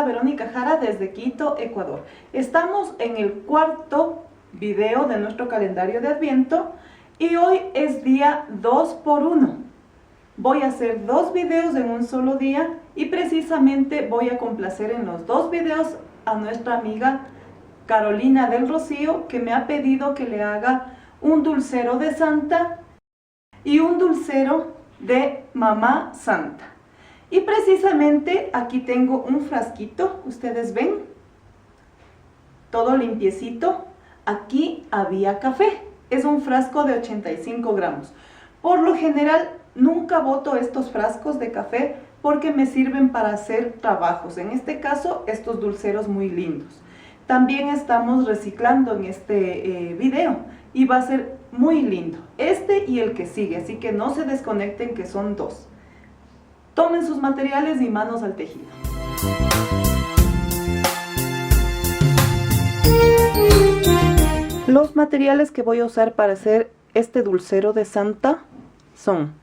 Verónica Jara desde Quito, Ecuador. Estamos en el cuarto video de nuestro calendario de Adviento y hoy es día 2x1. Voy a hacer 2 videos en un solo día y precisamente voy a complacer en los 2 videos a nuestra amiga Carolina del Rocío, que me ha pedido que le haga un dulcero de Santa y un dulcero de Mamá Santa. Y precisamente aquí tengo un frasquito, ustedes ven, todo limpiecito. Aquí había café, es un frasco de 85 gramos. Por lo general nunca boto estos frascos de café porque me sirven para hacer trabajos, en este caso estos dulceros muy lindos. También estamos reciclando en este video y va a ser muy lindo, este y el que sigue, así que no se desconecten que son 2. Tomen sus materiales y manos al tejido. Los materiales que voy a usar para hacer este dulcero de Santa son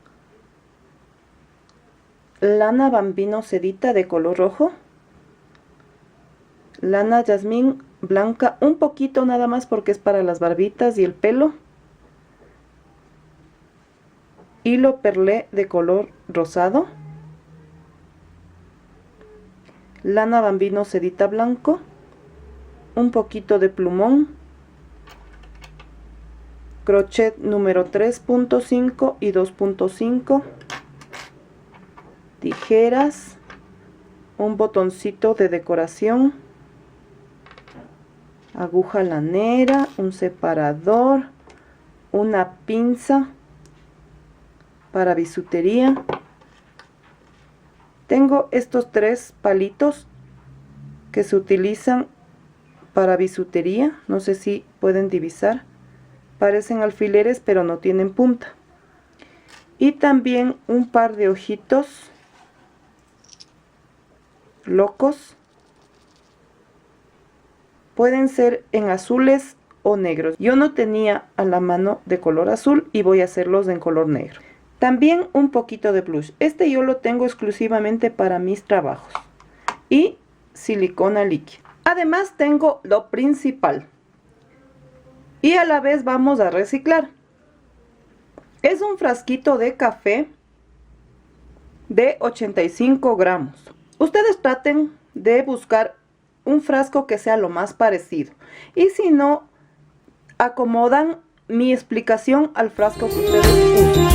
lana bambino sedita de color rojo, lana jazmín blanca, un poquito nada más porque es para las barbitas y el pelo, hilo perlé de color rosado, lana bambino sedita blanco, un poquito de plumón, crochet número 3.5 y 2.5, tijeras, un botoncito de decoración, aguja lanera, un separador, una pinza para bisutería. Tengo estos 3 palitos que se utilizan para bisutería, no sé si pueden divisar, parecen alfileres pero no tienen punta. Y también un par de ojitos locos, pueden ser en azules o negros. Yo no tenía a la mano de color azul y voy a hacerlos en color negro. También un poquito de blush, este yo lo tengo exclusivamente para mis trabajos, y silicona líquida. Además tengo lo principal y a la vez vamos a reciclar. Es un frasquito de café de 85 gramos. Ustedes traten de buscar un frasco que sea lo más parecido, y si no, acomodan mi explicación al frasco que ustedes usen.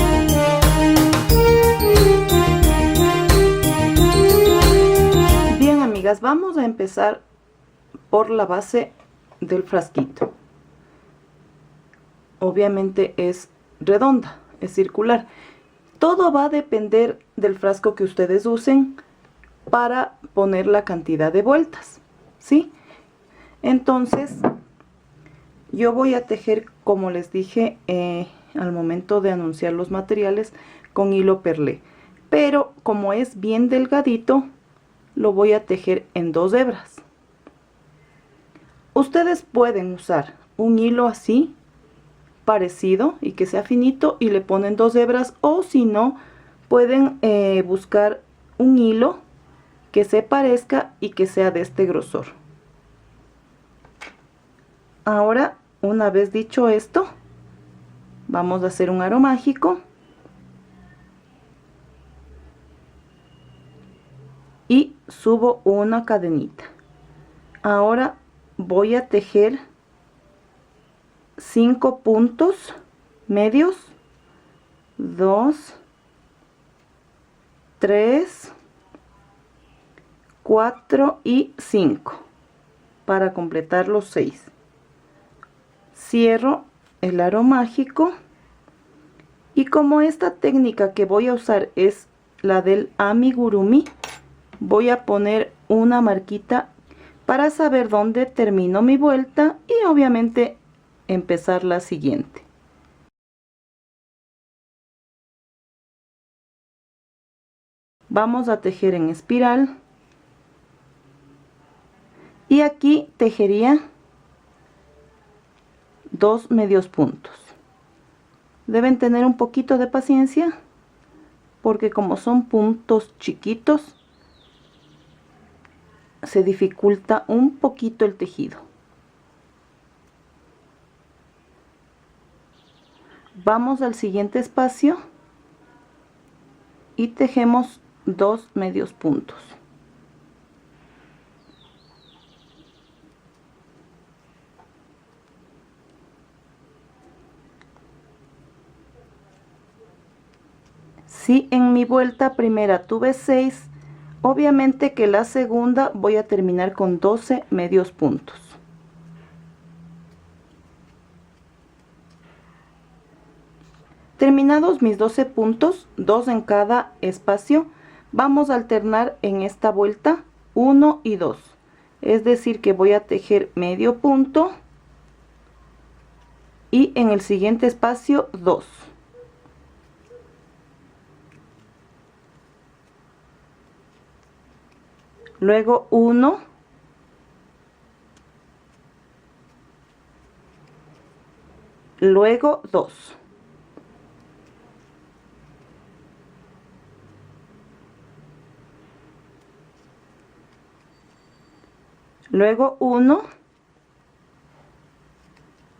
Bien, amigas, vamos a empezar por la base del frasquito. Obviamente es redonda, es circular. Todo va a depender del frasco que ustedes usen para poner la cantidad de vueltas, ¿sí? Entonces yo voy a tejer, como les dije al momento de anunciar los materiales, con hilo perlé, pero como es bien delgadito lo voy a tejer en 2 hebras. Ustedes pueden usar un hilo así parecido y que sea finito y le ponen 2 hebras, o si no pueden buscar un hilo que se parezca y que sea de este grosor. Ahora, una vez dicho esto, vamos a hacer un aro mágico y subo una cadenita. Ahora voy a tejer 5 puntos medios, 2, 3, 4 y 5 para completar los 6. Cierro el aro mágico y como esta técnica que voy a usar es la del amigurumi, voy a poner una marquita para saber dónde termino mi vuelta y obviamente empezar la siguiente. Vamos a tejer en espiral y aquí tejería 2 medios puntos. Deben tener un poquito de paciencia porque como son puntos chiquitos se dificulta un poquito el tejido. Vamos al siguiente espacio y tejemos 2 medios puntos. Si en mi vuelta primera tuve 6, obviamente que la segunda voy a terminar con 12 medios puntos. Terminados mis 12 puntos, 2 en cada espacio, vamos a alternar en esta vuelta 1 y 2. Es decir que voy a tejer medio punto y en el siguiente espacio 2. Luego 1, luego 2. Luego 1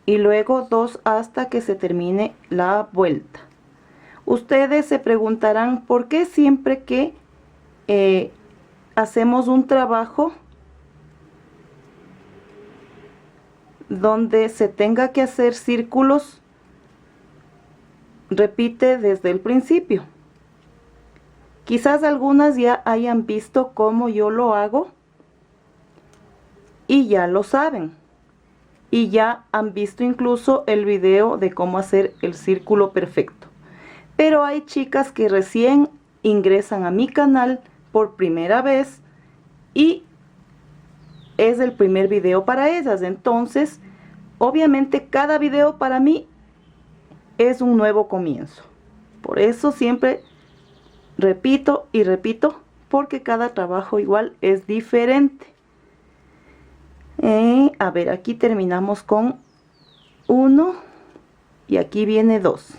y luego 2 hasta que se termine la vuelta. Ustedes se preguntarán por qué siempre que hacemos un trabajo donde se tenga que hacer círculos, repite desde el principio. Quizás algunas ya hayan visto cómo yo lo hago y ya lo saben, y ya han visto incluso el video de cómo hacer el círculo perfecto. Pero hay chicas que recién ingresan a mi canal por primera vez y es el primer video para ellas. Entonces, obviamente cada video para mí es un nuevo comienzo. Por eso siempre repito y repito, porque cada trabajo igual es diferente. A ver, aquí terminamos con 1 y aquí viene 2.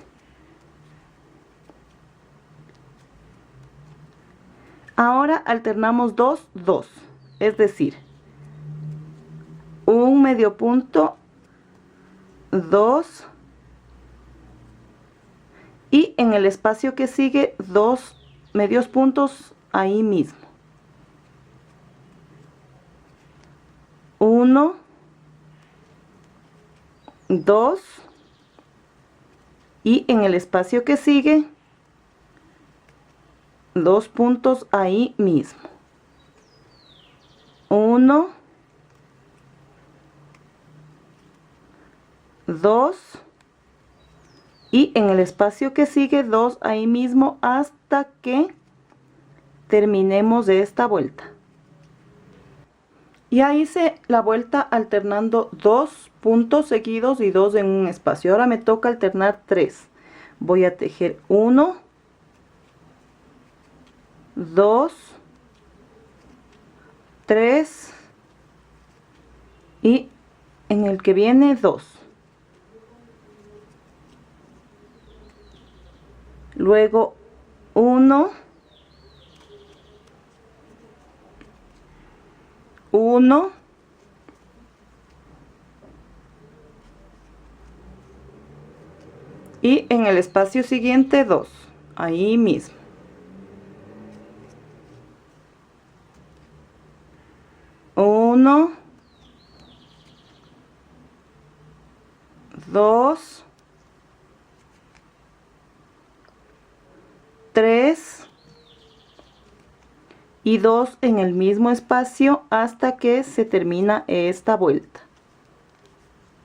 Ahora alternamos 2, 2, es decir, un medio punto, 2 y en el espacio que sigue 2 medios puntos ahí mismo. 1, 2 y en el espacio que sigue 2 puntos ahí mismo. 1, 2 y en el espacio que sigue 2 ahí mismo hasta que terminemos de esta vuelta. Ya hice la vuelta alternando 2 puntos seguidos y 2 en un espacio. Ahora me toca alternar 3. Voy a tejer 1, 2, 3 y en el que viene 2. Luego 1, 1 y en el espacio siguiente 2, ahí mismo. 1, 2, 3 y 2 en el mismo espacio hasta que se termina esta vuelta.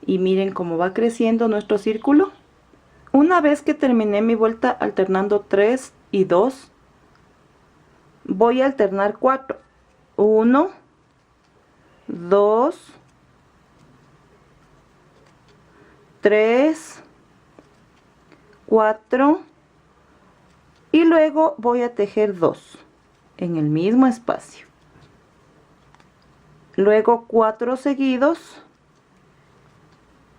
Y miren cómo va creciendo nuestro círculo. Una vez que terminé mi vuelta alternando 3 y 2, voy a alternar 4. 1, 2, 3, 4 y luego voy a tejer 2 en el mismo espacio. Luego 4 seguidos.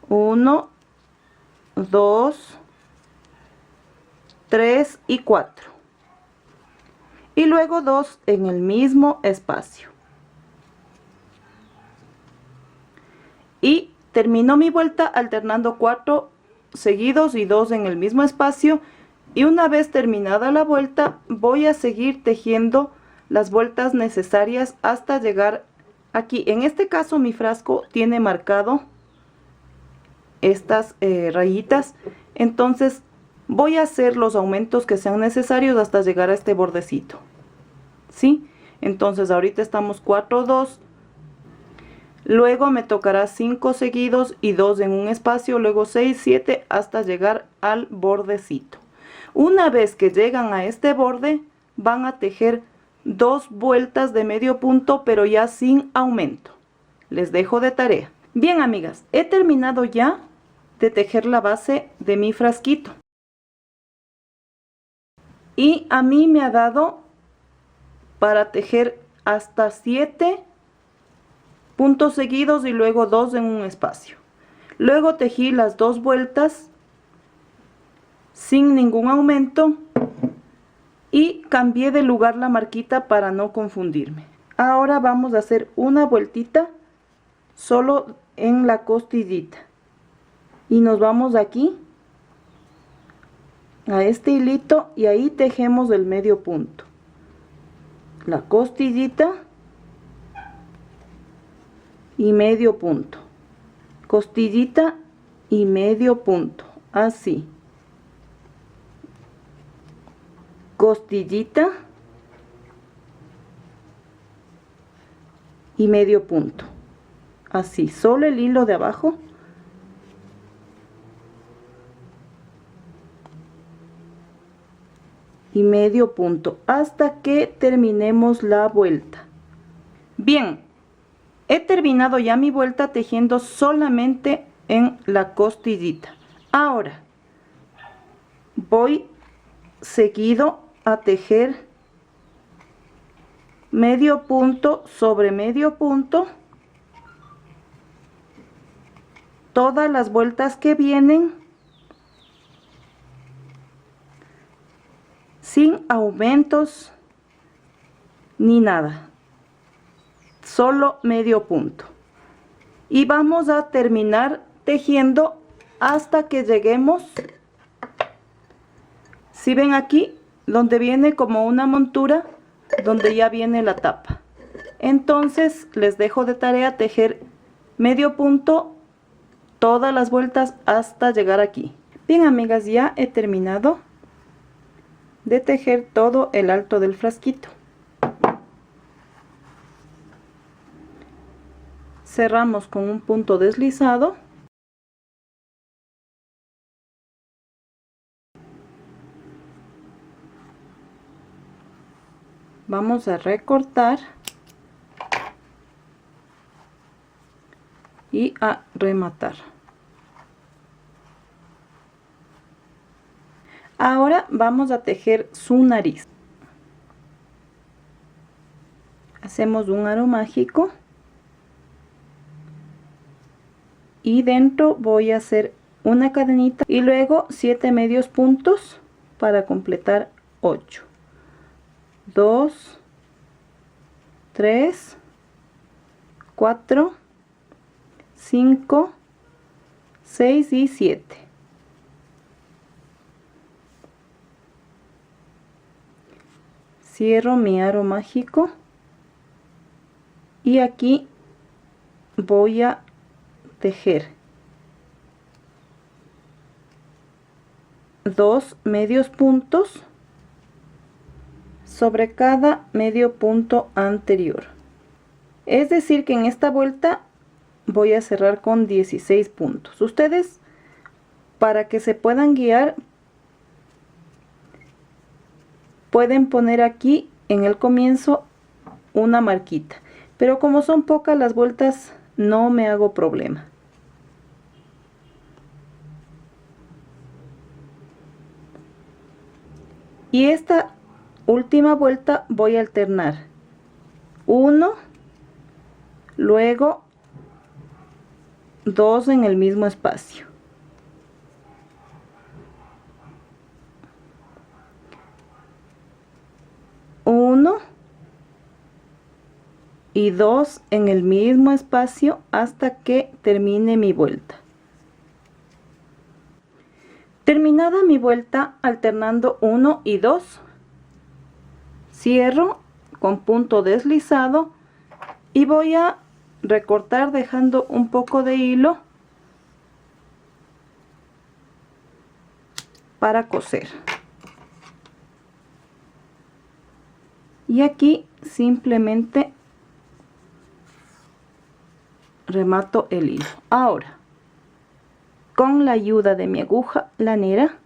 1, 2, 3 y 4. Y luego 2 en el mismo espacio. y termino mi vuelta alternando 4 seguidos y 2 en el mismo espacio. Y una vez terminada la vuelta voy a seguir tejiendo las vueltas necesarias hasta llegar aquí. En este caso mi frasco tiene marcado estas rayitas, entonces voy a hacer los aumentos que sean necesarios hasta llegar a este bordecito, ¿sí? Entonces ahorita estamos 4, 2, luego me tocará 5 seguidos y 2 en un espacio, luego 6, 7 hasta llegar al bordecito. Una vez que llegan a este borde van a tejer 2 vueltas de medio punto, pero ya sin aumento. Les dejo de tarea. Bien, amigas, he terminado ya de tejer la base de mi frasquito y a mí me ha dado para tejer hasta 7 puntos seguidos y luego 2 en un espacio. Luego tejí las 2 vueltas sin ningún aumento y cambié de lugar la marquita para no confundirme. Ahora vamos a hacer una vueltita solo en la costillita y nos vamos aquí a este hilito y ahí tejemos el medio punto, la costillita y medio punto, costillita y medio punto, así, costillita y medio punto, así, solo el hilo de abajo y medio punto hasta que terminemos la vuelta. Bien, he terminado ya mi vuelta tejiendo solamente en la costillita. Ahora voy seguido a tejer medio punto sobre medio punto todas las vueltas que vienen sin aumentos ni nada, solo medio punto, y vamos a terminar tejiendo hasta que lleguemos, si ven aquí donde viene como una montura, donde ya viene la tapa. Entonces les dejo de tarea tejer medio punto todas las vueltas hasta llegar aquí. Bien, amigas, ya he terminado de tejer todo el alto del frasquito. Cerramos con un punto deslizado. Vamos a recortar y a rematar. Ahora vamos a tejer su nariz. Hacemos un aro mágico y dentro voy a hacer una cadenita y luego 7 medios puntos para completar 8. 2, 3, 4, 5, 6 y 7. Cierro mi aro mágico y aquí voy a tejer 2 medios puntos sobre cada medio punto anterior. Es decir que en esta vuelta voy a cerrar con 16 puntos. Ustedes, para que se puedan guiar, pueden poner aquí en el comienzo una marquita, pero como son pocas las vueltas no me hago problema. Y esta última vuelta voy a alternar 1, luego 2 en el mismo espacio, 1, y 2 en el mismo espacio hasta que termine mi vuelta. Terminada mi vuelta, alternando 1 y 2, cierro con punto deslizado y voy a recortar dejando un poco de hilo para coser. Y aquí simplemente remato el hilo. Ahora, con la ayuda de mi aguja lanera,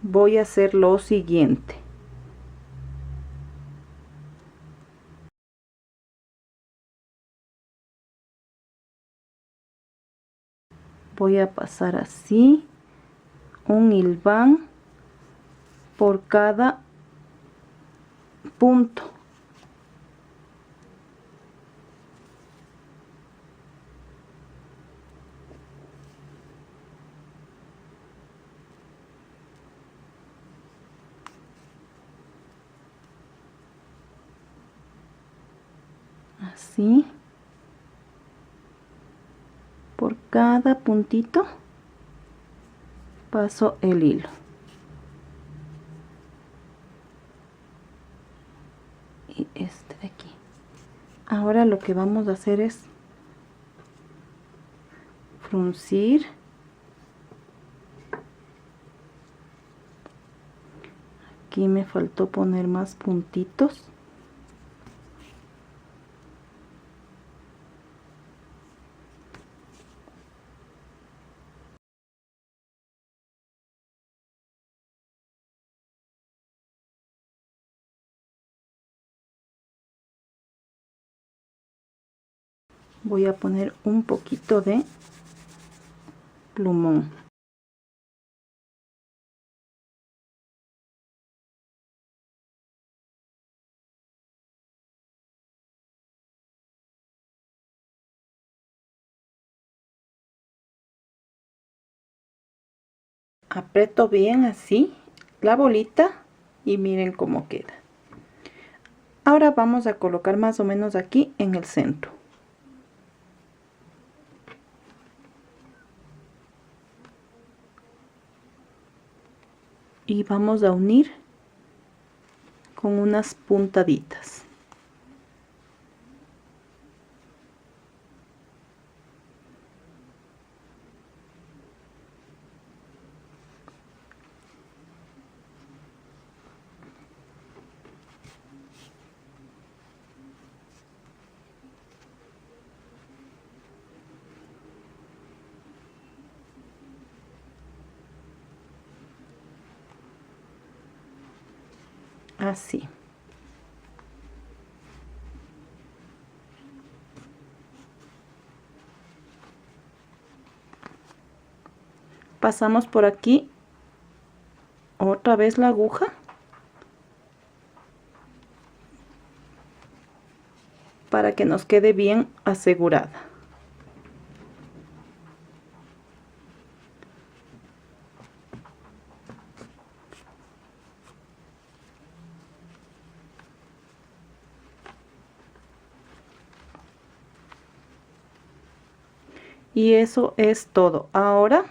voy a hacer lo siguiente. Voy a pasar así un hilván por cada punto. Así, por cada puntito paso el hilo. Y este de aquí. Ahora lo que vamos a hacer es fruncir. Aquí me faltó poner más puntitos. Voy a poner un poquito de plumón. Aprieto bien así la bolita y miren cómo queda. Ahora vamos a colocar más o menos aquí en el centro. Y vamos a unir con unas puntaditas. Así. Pasamos por aquí otra vez la aguja para que nos quede bien asegurada. Y eso es todo. Ahora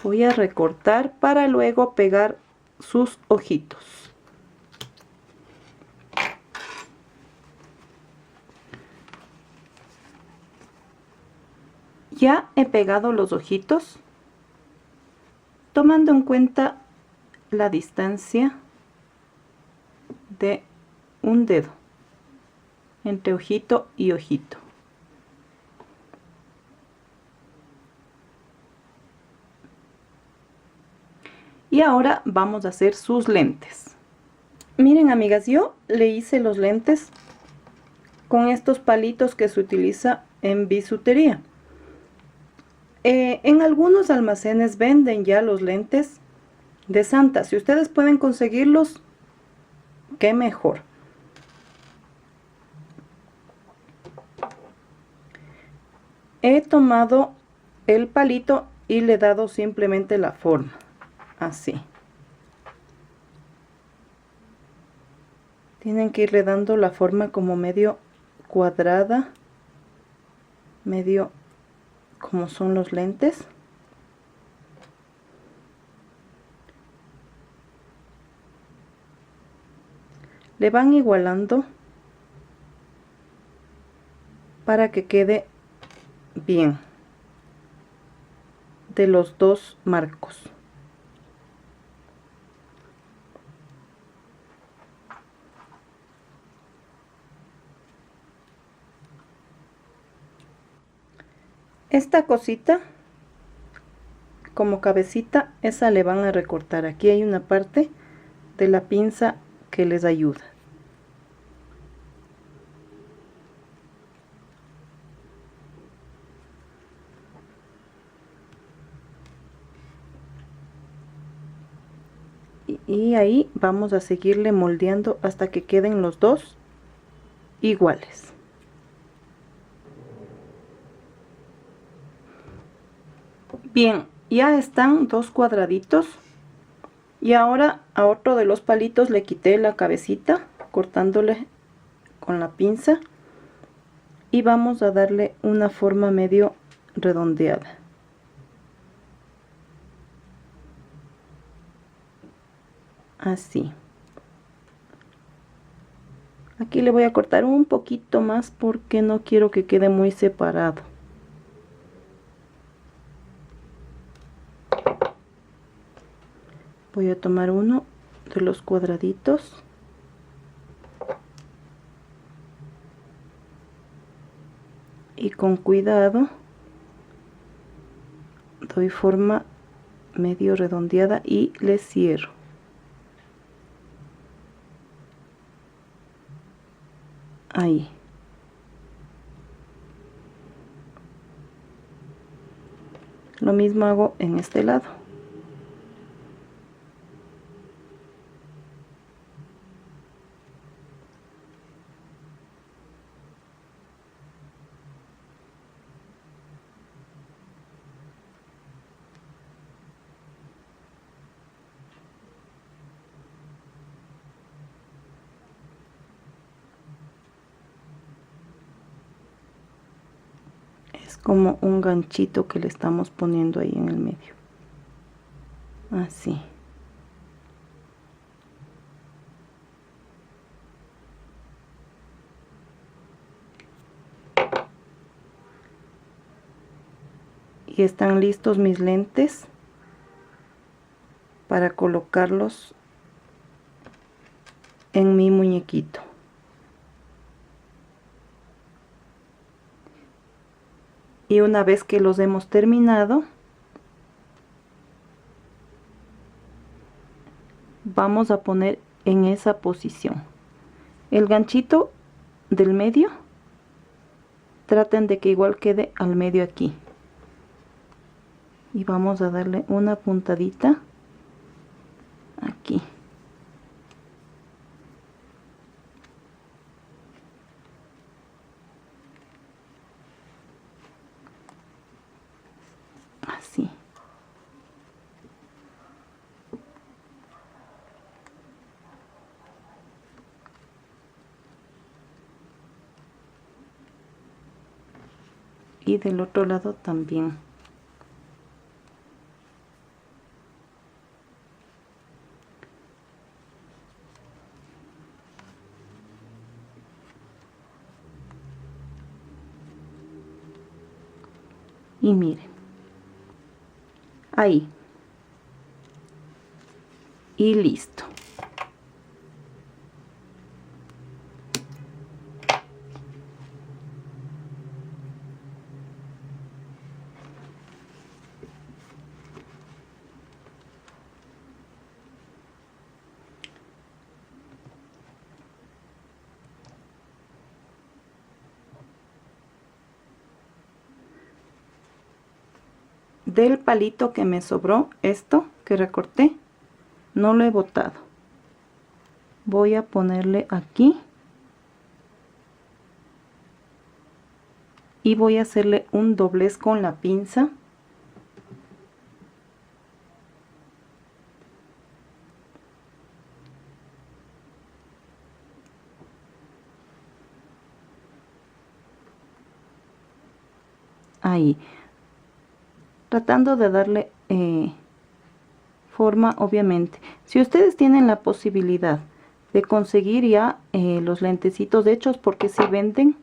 voy a recortar para luego pegar sus ojitos. Ya he pegado los ojitos, tomando en cuenta la distancia de un dedo entre ojito y ojito. Y ahora vamos a hacer sus lentes. Miren, amigas, yo le hice los lentes con estos palitos que se utiliza en bisutería. En algunos almacenes venden ya los lentes de Santa. Si ustedes pueden conseguirlos, qué mejor. He tomado el palito y le he dado simplemente la forma, así. Tienen que irle dando la forma como medio cuadrada, medio como son los lentes. Le van igualando para que quede bien de los dos marcos. Esta cosita como cabecita, esa le van a recortar. Aquí hay una parte de la pinza que les ayuda. Y ahí vamos a seguirle moldeando hasta que queden los dos iguales. Bien, ya están dos cuadraditos. Y ahora a otro de los palitos le quité la cabecita cortándole con la pinza y vamos a darle una forma medio redondeada. Así. Aquí le voy a cortar un poquito más porque no quiero que quede muy separado. Voy a tomar uno de los cuadraditos y con cuidado doy forma medio redondeada y le cierro. Ahí. Lo mismo hago en este lado. Es como un ganchito que le estamos poniendo ahí en el medio. Así. Y están listos mis lentes para colocarlos en mi muñequito. Y una vez que los hemos terminado, vamos a poner en esa posición el ganchito del medio. Traten de que igual quede al medio aquí y vamos a darle una puntadita aquí. Así. Y del otro lado también. Y miren, ahí, y listo. Del palito que me sobró, esto que recorté, no lo he botado. Voy a ponerle aquí y voy a hacerle un doblez con la pinza ahí, tratando de darle forma. Obviamente, si ustedes tienen la posibilidad de conseguir ya los lentecitos hechos, porque si venden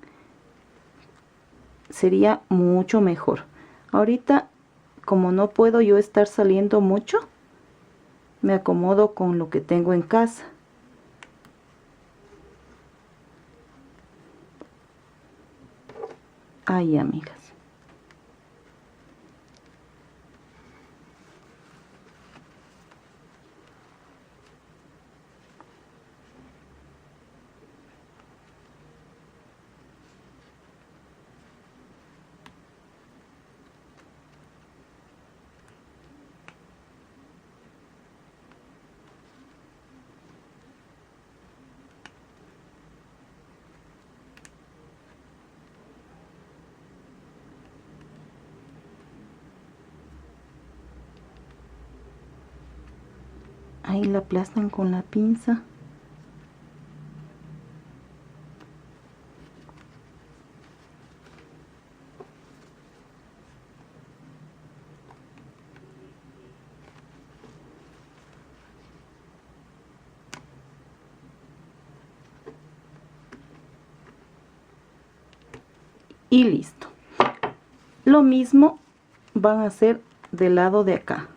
sería mucho mejor. Ahorita, como no puedo yo estar saliendo mucho, me acomodo con lo que tengo en casa. Ahí, amigas. Ahí la aplastan con la pinza. Y listo. Lo mismo van a hacer del lado de acá.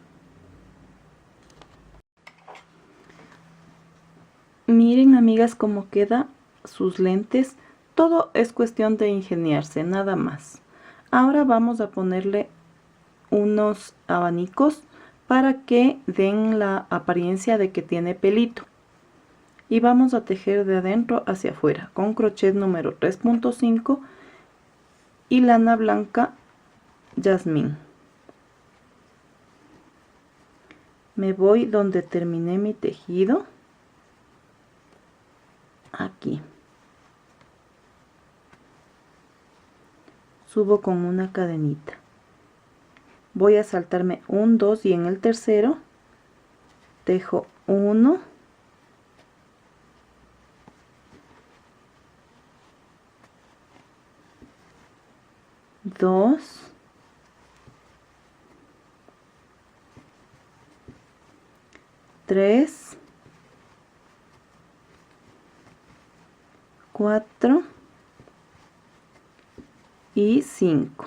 Miren, amigas, cómo queda sus lentes. Todo es cuestión de ingeniarse, nada más. Ahora vamos a ponerle unos abanicos para que den la apariencia de que tiene pelito. Y vamos a tejer de adentro hacia afuera con crochet número 3.5 y lana blanca jazmín. Me voy donde terminé mi tejido, aquí subo con una cadenita, voy a saltarme un 2 y en el tercero tejo 1, 2, 3, 4 y 5.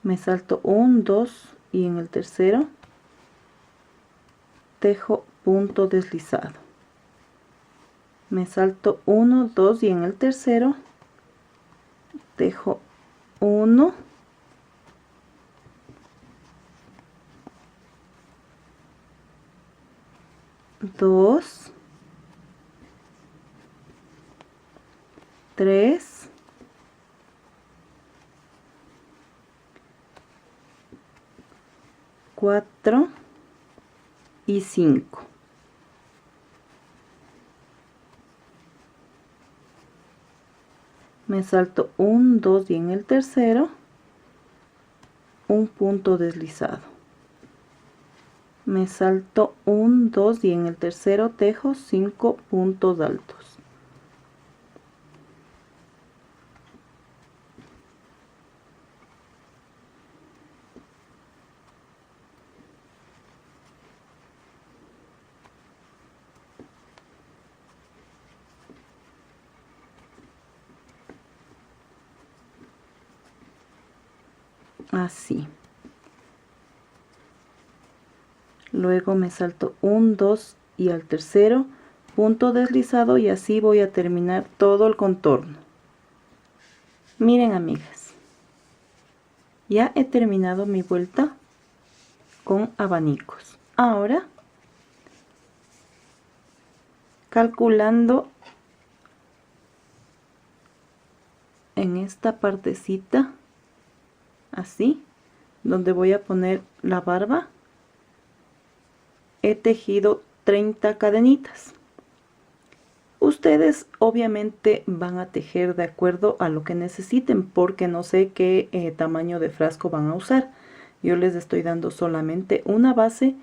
Me salto un 2 y en el tercero tejo punto deslizado. Me salto 1, 2 y en el tercero tejo 1, 2, 3, 4 y 5. Me salto un 2 y en el tercero un punto deslizado. Me salto un 2 y en el tercero tejo 5 puntos altos. Así. Luego me salto un 2 y al tercero punto deslizado y así voy a terminar todo el contorno. Miren, amigas, ya he terminado mi vuelta con abanicos. Ahora, calculando en esta partecita, así, donde voy a poner la barba, he tejido 30 cadenitas. Ustedes obviamente van a tejer de acuerdo a lo que necesiten, porque no sé qué tamaño de frasco van a usar. Yo les estoy dando solamente una base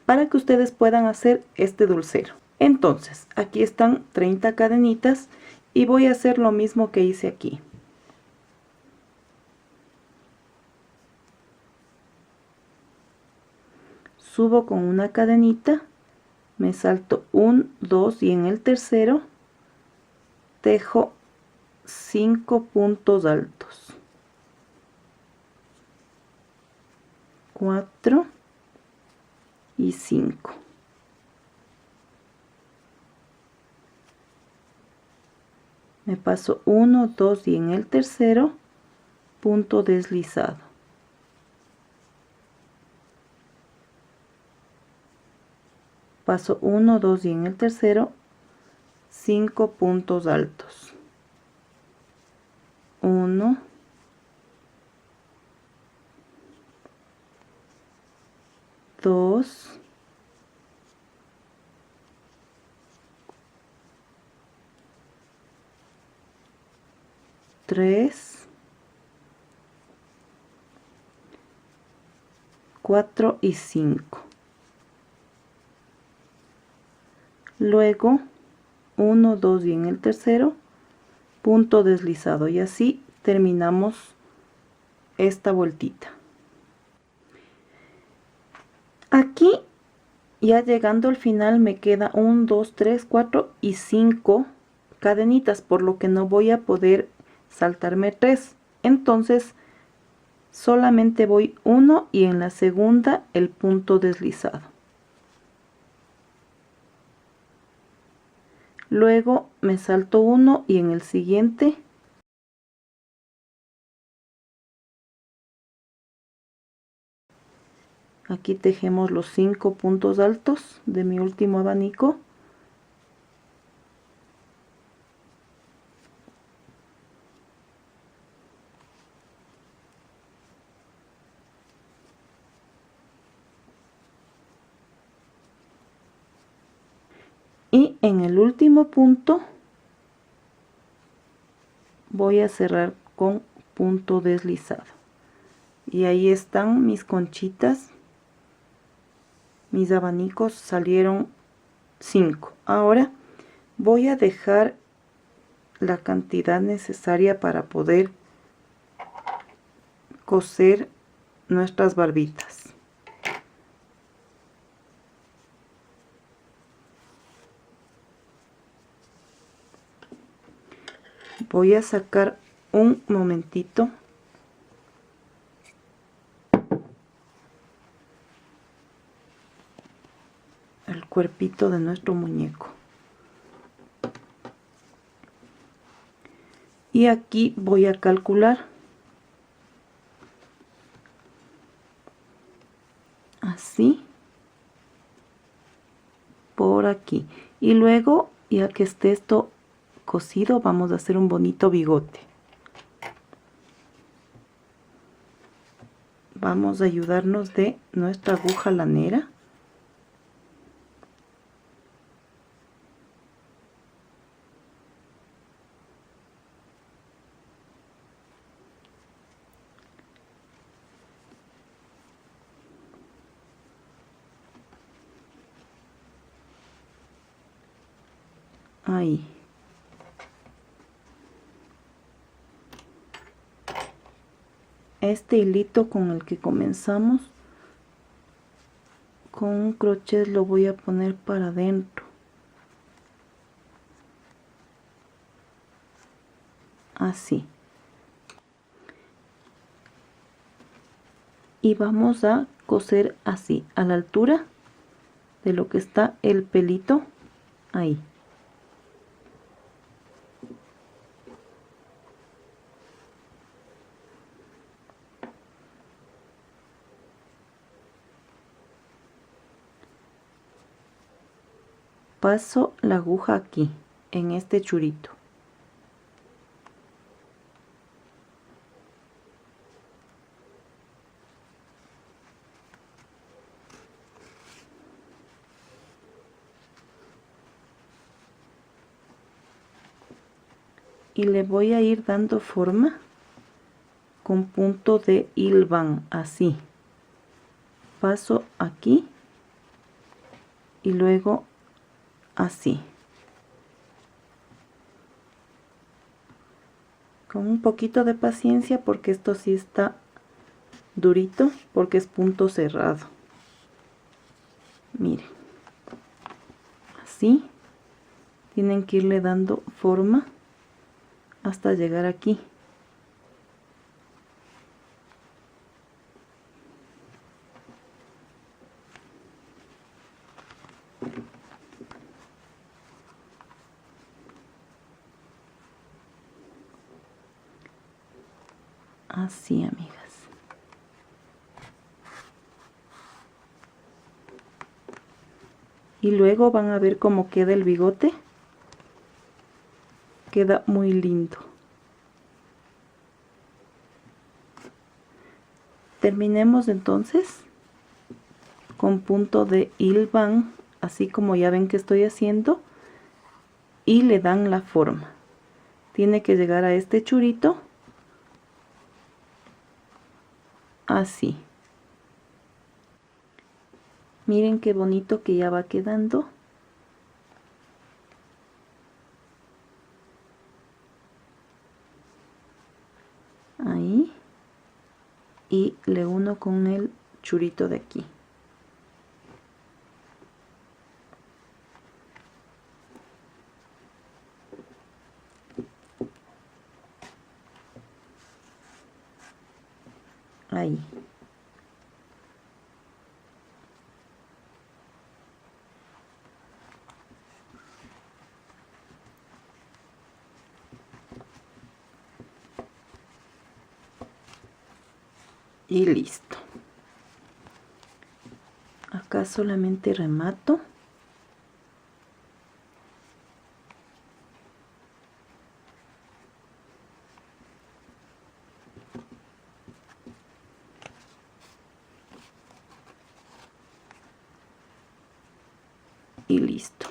para que ustedes puedan hacer este dulcero. Entonces aquí están 30 cadenitas y voy a hacer lo mismo que hice aquí. Subo con una cadenita, me salto un, dos y en el tercero tejo 5 puntos altos, 4 y 5. Me paso 1, 2 y en el tercero punto deslizado. Paso 1, 2 y en el tercero 5 puntos altos. 1, 2, 3, 4 y 5. Luego 1, 2 y en el tercero punto deslizado, y así terminamos esta vueltita. Aquí ya llegando al final me queda 1, 2, 3, 4 y 5 cadenitas, por lo que no voy a poder saltarme 3. Entonces solamente voy 1 y en la segunda el punto deslizado. Luego me salto 1 y en el siguiente aquí tejemos los 5 puntos altos de mi último abanico. Y en el último punto voy a cerrar con punto deslizado. Y ahí están mis conchitas. Mis abanicos salieron 5. Ahora voy a dejar la cantidad necesaria para poder coser nuestras barbitas. Voy a sacar un momentito el cuerpito de nuestro muñeco. Y aquí voy a calcular. Así. Por aquí. Y luego, ya que esté esto cosido, vamos a hacer un bonito bigote. Vamos a ayudarnos de nuestra aguja lanera. Ahí. Este hilito con el que comenzamos con un crochet lo voy a poner para adentro, así, y vamos a coser así a la altura de lo que está el pelito ahí. Paso la aguja aquí en este churito. Y le voy a ir dando forma con punto de hilván, así. Paso aquí y luego así. Con un poquito de paciencia porque esto sí está durito porque es punto cerrado. Miren, así tienen que irle dando forma hasta llegar aquí. Así, amigas. Y luego van a ver cómo queda el bigote. Queda muy lindo. Terminemos entonces con punto de hilvan, así como ya ven que estoy haciendo, y le dan la forma. Tiene que llegar a este churito, así. Miren qué bonito que ya va quedando. Ahí. Y le uno con el churito de aquí. Ahí. Y listo. Acá solamente remato. Y listo.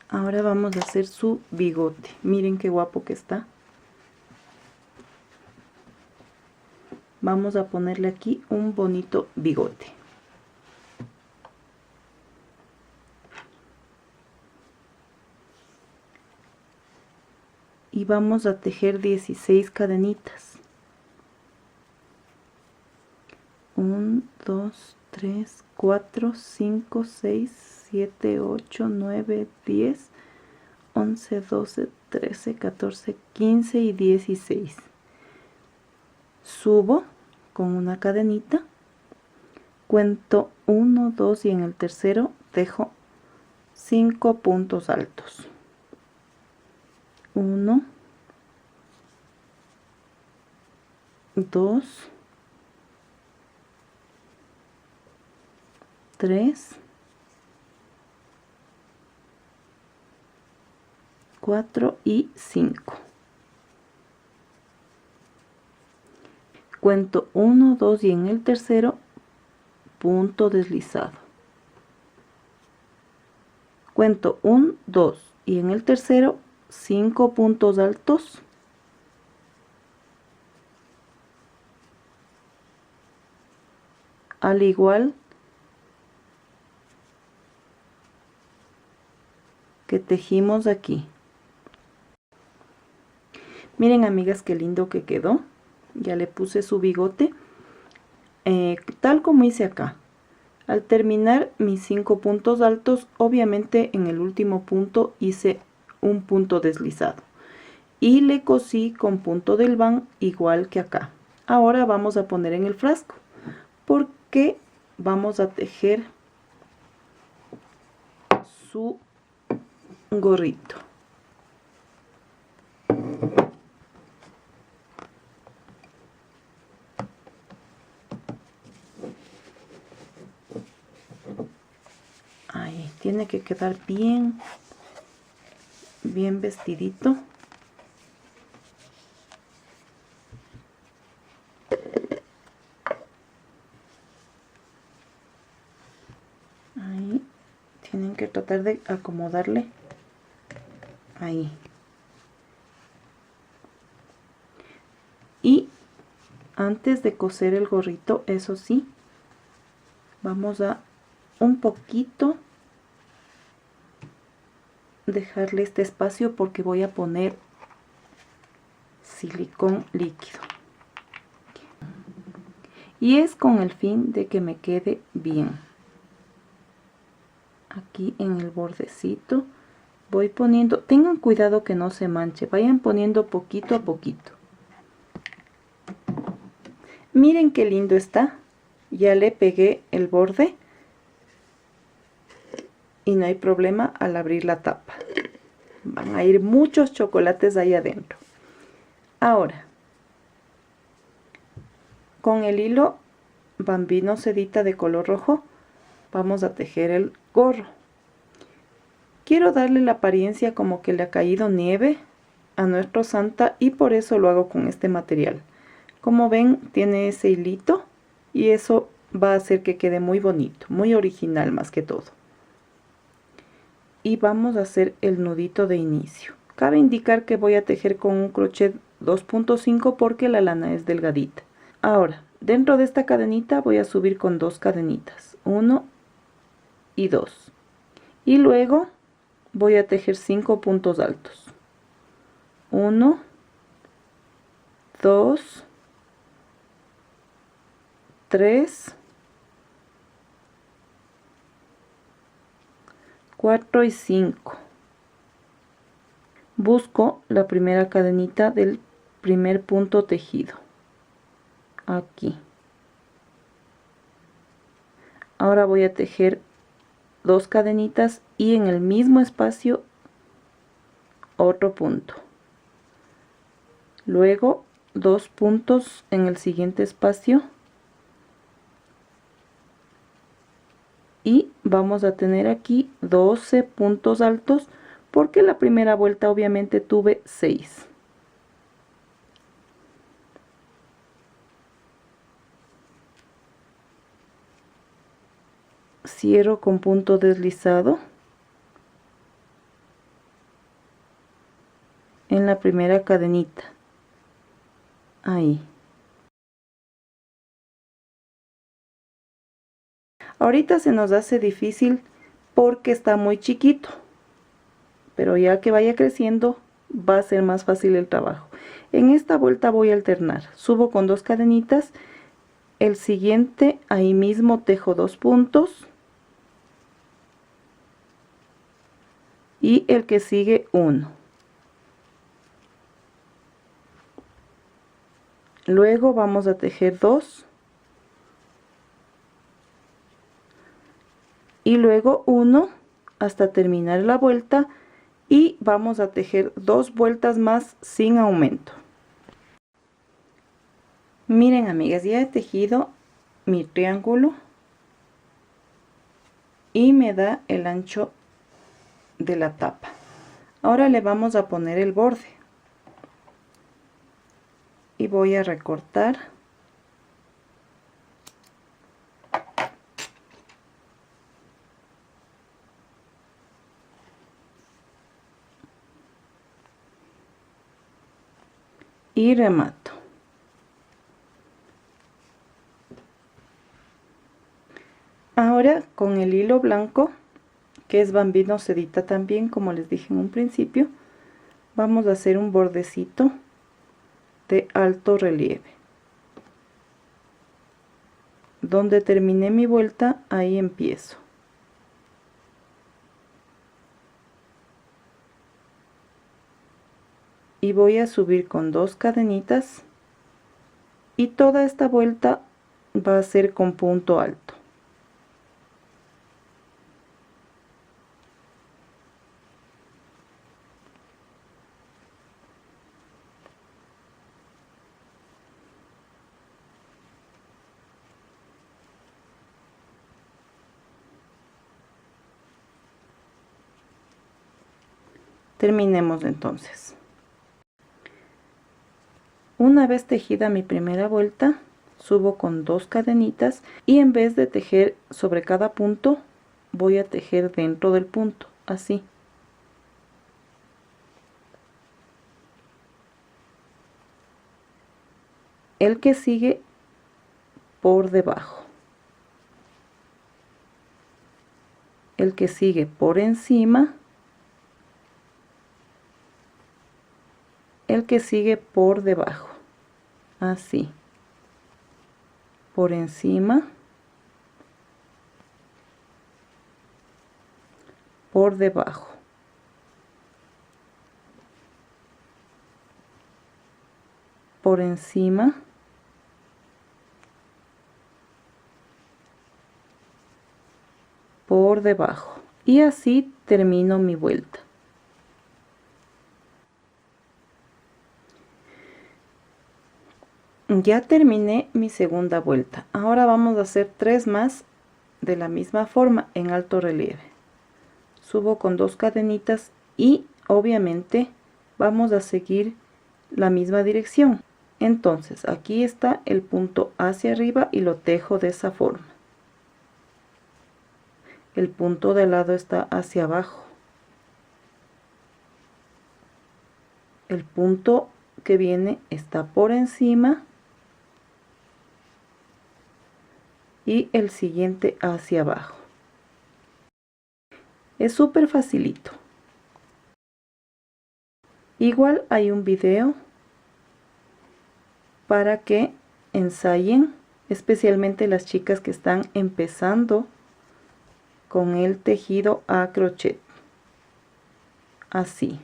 Ahora vamos a hacer su bigote. Miren qué guapo que está. Vamos a ponerle aquí un bonito bigote. Y vamos a tejer 16 cadenitas. 1, 2, 3, 4, 5, 6, 7, 8, 9, 10, 11, 12, 13, 14, 15 y 16. Subo con una cadenita, cuento 1, 2 y en el tercero dejo 5 puntos altos. 1, 2, 3, 4 y 5. Cuento 1, 2 y en el tercero punto deslizado. Cuento 1, 2 y en el tercero 5 puntos altos. Al igual que tejimos aquí. Miren, amigas, qué lindo que quedó. Ya le puse su bigote, tal como hice acá. Al terminar mis 5 puntos altos, obviamente en el último punto hice un punto deslizado y le cosí con punto del van igual que acá. Ahora vamos a poner en el frasco porque vamos a tejer su gorrito. Ahí tiene que quedar bien vestidito. Ahí tienen que tratar de acomodarle ahí. Y antes de coser el gorrito, eso sí, vamos a un poquito, dejarle este espacio porque voy a poner silicón líquido. Y es con el fin de que me quede bien. Aquí en el bordecito voy poniendo, tengan cuidado que no se manche, vayan poniendo poquito a poquito. Miren qué lindo está, ya le pegué el borde y no hay problema al abrir la tapa. Van a ir muchos chocolates ahí adentro. Ahora, con el hilo bambino sedita de color rojo, vamos a tejer el gorro. Quiero darle la apariencia como que le ha caído nieve a nuestro Santa y por eso lo hago con este material. Como ven, tiene ese hilito y eso va a hacer que quede muy bonito, muy original más que todo. Y vamos a hacer el nudito de inicio. Cabe indicar que voy a tejer con un crochet 2.5 porque la lana es delgadita. Ahora, dentro de esta cadenita voy a subir con 2 cadenitas, 1 y 2. Y luego voy a tejer 5 puntos altos. 1, 2, 3, 4 y 5. Busco la primera cadenita del primer punto tejido. Aquí. Ahora voy a tejer 2 cadenitas y en el mismo espacio otro punto. Luego 2 puntos en el siguiente espacio. Y vamos a tener aquí 12 puntos altos porque la primera vuelta obviamente tuve 6. Cierro con punto deslizado en la primera cadenita. Ahí. Ahorita se nos hace difícil porque está muy chiquito, pero ya que vaya creciendo va a ser más fácil el trabajo. En esta vuelta voy a alternar, subo con 2 cadenitas, el siguiente ahí mismo tejo 2 puntos y el que sigue 1. Luego vamos a tejer 2 y luego 1 hasta terminar la vuelta y vamos a tejer 2 vueltas más sin aumento. Miren amigas, ya he tejido mi triángulo y me da el ancho de la tapa. Ahora le vamos a poner el borde y voy a recortar y remato. Ahora con el hilo blanco, que es bambino sedita también, como les dije en un principio, vamos a hacer un bordecito de alto relieve. Donde terminé mi vuelta, ahí empiezo. Y voy a subir con 2 cadenitas y toda esta vuelta va a ser con punto alto. Terminemos entonces. Una vez tejida mi primera vuelta, subo con 2 cadenitas y en vez de tejer sobre cada punto, voy a tejer dentro del punto, así. El que sigue por debajo. el que sigue por encima, el que sigue por debajo, así, por encima, por debajo, por encima, por debajo, y así termino mi vuelta. Ya terminé mi segunda vuelta. Ahora vamos a hacer 3 más de la misma forma en alto relieve. Subo con 2 cadenitas y obviamente vamos a seguir la misma dirección. Entonces aquí está el punto hacia arriba y lo tejo de esa forma. El punto de lado está hacia abajo. El punto que viene está por encima y el siguiente hacia abajo. Es súper facilito. Igual hay un video para que ensayen, especialmente las chicas que están empezando con el tejido a crochet. Así,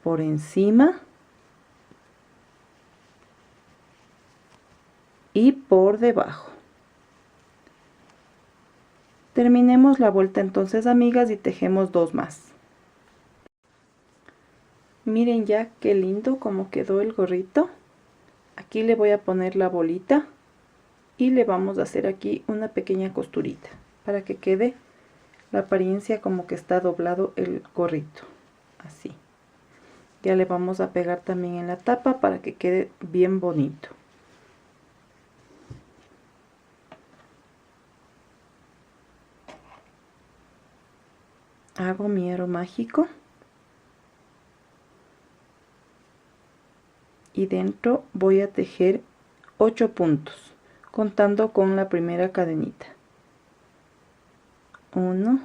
por encima y por debajo. Terminemos la vuelta entonces, amigas, y tejemos 2 más. Miren ya qué lindo como quedó el gorrito. Aquí le voy a poner la bolita y le vamos a hacer aquí una pequeña costurita para que quede la apariencia como que está doblado el gorrito, así. Ya le vamos a pegar también en la tapa para que quede bien bonito. Hago mi aro mágico y dentro voy a tejer 8 puntos contando con la primera cadenita. 1,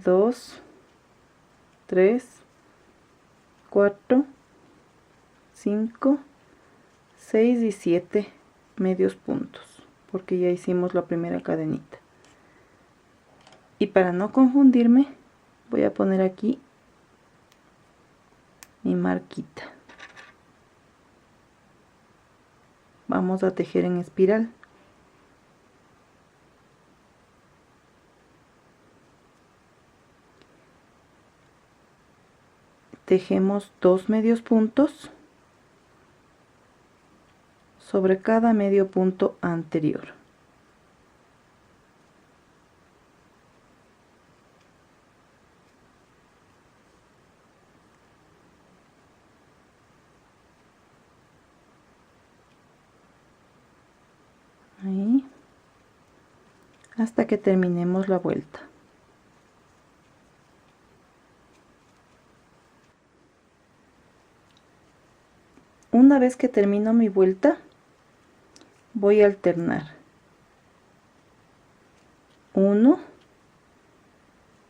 2, 3, 4, 5, 6 y 7 medios puntos, porque ya hicimos la primera cadenita. Y para no confundirme, voy a poner aquí mi marquita. Vamos a tejer en espiral. Tejemos 2 medios puntos sobre cada medio punto anterior. Ahí, hasta que terminemos la vuelta. Una vez que termino mi vuelta, voy a alternar 1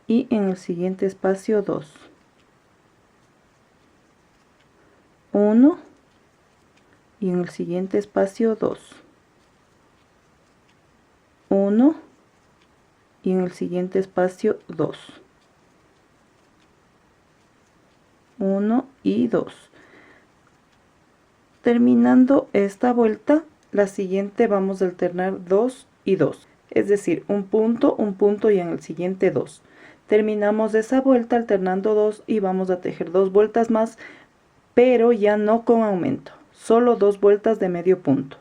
y en el siguiente espacio 2, 1 y en el siguiente espacio 2, 1 y en el siguiente espacio 2, 1 y 2. Terminando esta vuelta, la siguiente vamos a alternar 2 y 2, es decir, un punto y en el siguiente 2. Terminamos esa vuelta alternando 2 y vamos a tejer 2 vueltas más, pero ya no con aumento, solo 2 vueltas de medio punto.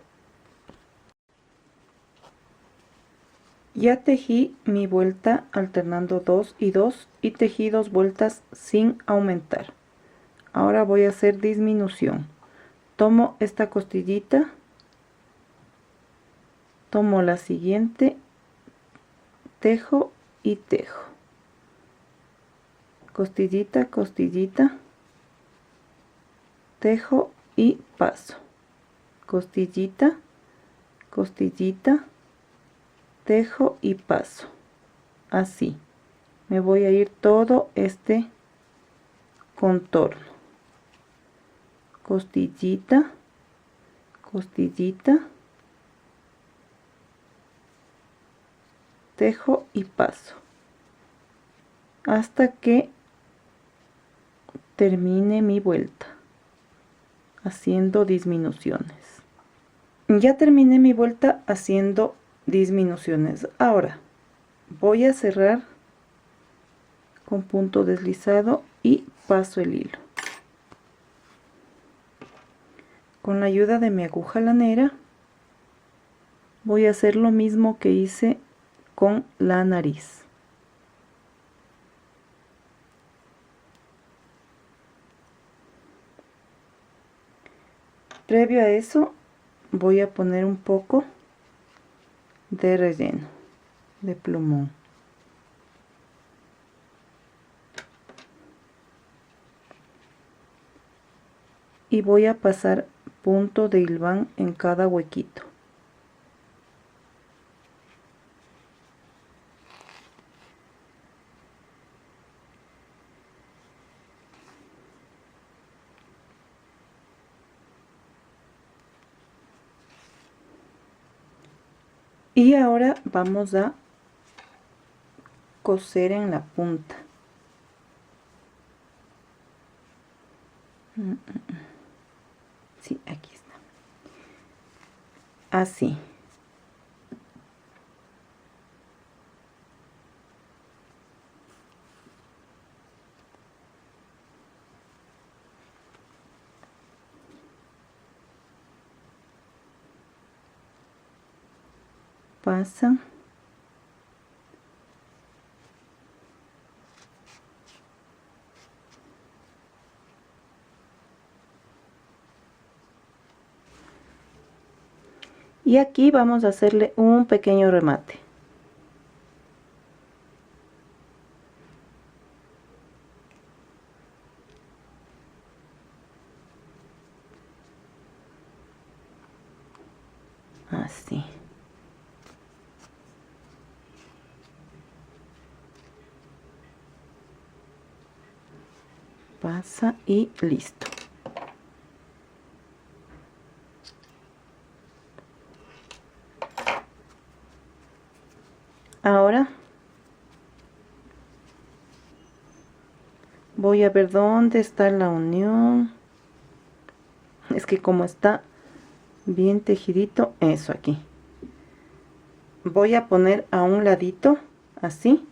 Ya tejí mi vuelta alternando 2 y 2 y tejí 2 vueltas sin aumentar. Ahora voy a hacer disminución. Tomo esta costillita, tomo la siguiente, tejo y tejo, costillita, costillita, tejo y paso, costillita, costillita, tejo y paso, así. Me voy a ir todo este contorno, costillita, costillita, tejo y paso hasta que termine mi vuelta haciendo disminuciones. Ya terminé mi vuelta haciendo disminuciones. Ahora voy a cerrar con punto deslizado y paso el hilo. Con la ayuda de mi aguja lanera voy a hacer lo mismo que hice con la nariz. Previo a eso voy a poner un poco de relleno de plumón. Y voy a pasar punto de hilván en cada huequito. Y ahora vamos a coser en la punta. Sí, aquí está. Así. Pasa. Y aquí vamos a hacerle un pequeño remate. Así. Pasa y listo. Ahora voy a ver dónde está la unión. Es que como está bien tejidito, eso aquí. Voy a poner a un ladito, así.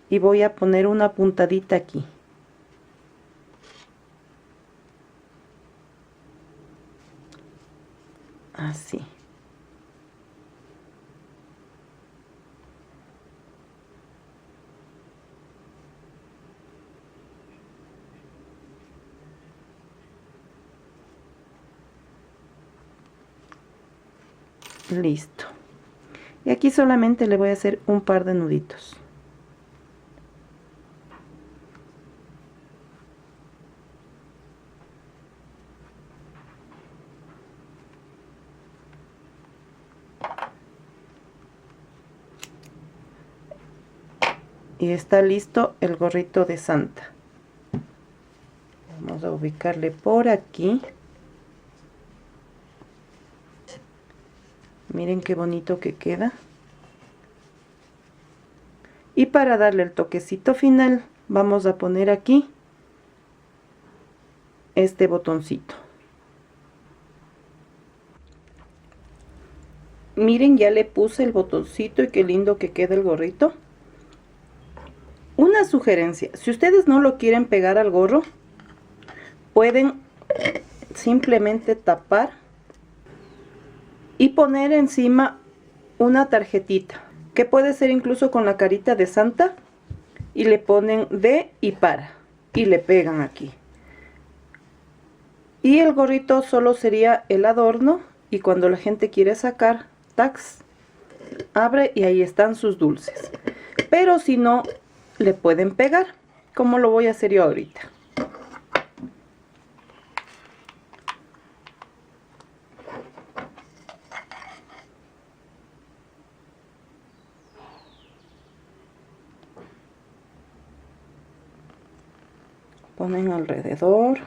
Y voy a poner una puntadita aquí. Así. Listo. Y aquí solamente le voy a hacer un par de nuditos. Y está listo el gorrito de Santa. Vamos a ubicarle por aquí. Miren qué bonito que queda. Y para darle el toquecito final, vamos a poner aquí este botoncito. Miren, ya le puse el botoncito y qué lindo que queda el gorrito. Una sugerencia, si ustedes no lo quieren pegar al gorro, pueden simplemente tapar y poner encima una tarjetita, que puede ser incluso con la carita de Santa, y le ponen de y para, y le pegan aquí. Y el gorrito solo sería el adorno, y cuando la gente quiere sacar, tax, abre y ahí están sus dulces. Pero si no, le pueden pegar, como lo voy a hacer yo ahorita. ponen alrededor.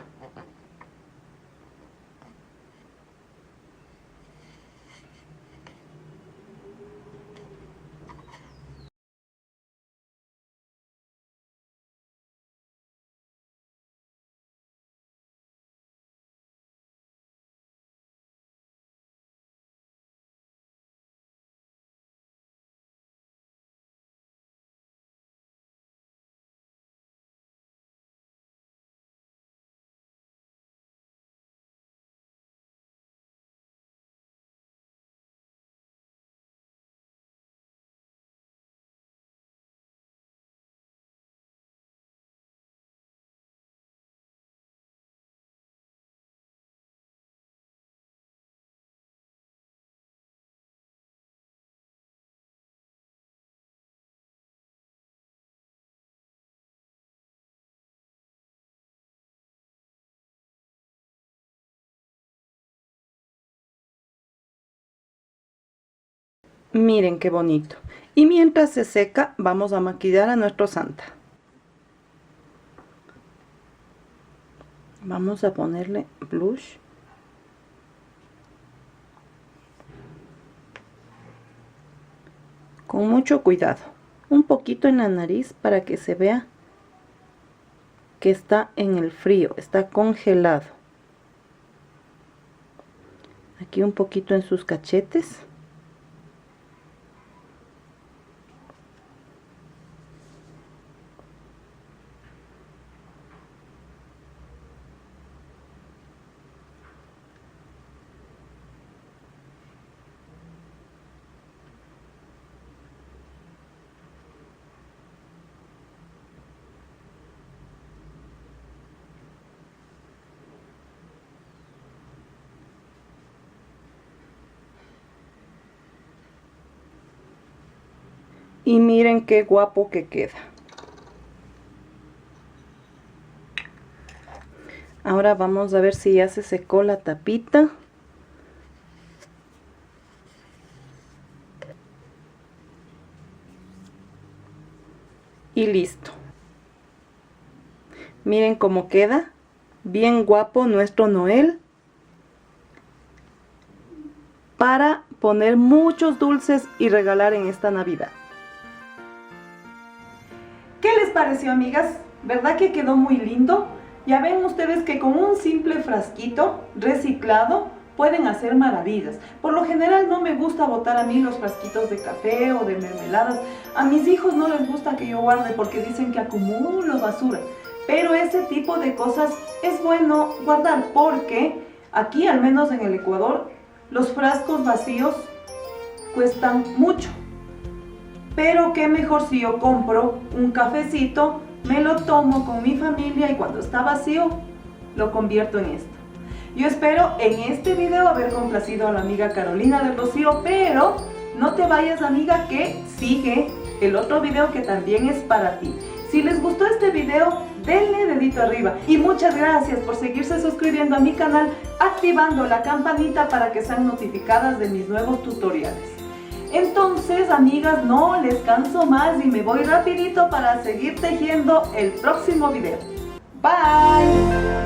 Miren qué bonito. Y mientras se seca, vamos a maquillar a nuestro Santa. Vamos a ponerle blush. Con mucho cuidado. Un poquito en la nariz para que se vea que está en el frío, está congelado. Aquí un poquito en sus cachetes. Y miren qué guapo que queda. Ahora vamos a ver si ya se secó la tapita. Y listo. Miren cómo queda. Bien guapo nuestro Noel. Para poner muchos dulces y regalar en esta Navidad. ¿Qué les pareció, amigas? ¿Verdad que quedó muy lindo? Ya ven ustedes que con un simple frasquito reciclado pueden hacer maravillas. Por lo general no me gusta botar a mí los frasquitos de café o de mermeladas. A mis hijos no les gusta que yo guarde porque dicen que acumulo basura. Pero ese tipo de cosas es bueno guardar porque aquí, al menos en el Ecuador, los frascos vacíos cuestan mucho. Pero qué mejor si yo compro un cafecito, me lo tomo con mi familia y cuando está vacío, lo convierto en esto. Yo espero en este video haber complacido a la amiga Carolina del Rocío, pero no te vayas, amiga, que sigue el otro video que también es para ti. Si les gustó este video, denle dedito arriba. Y muchas gracias por seguirse suscribiendo a mi canal, activando la campanita para que sean notificadas de mis nuevos tutoriales. Entonces, amigas, no les canso más y me voy rapidito para seguir tejiendo el próximo video. Bye.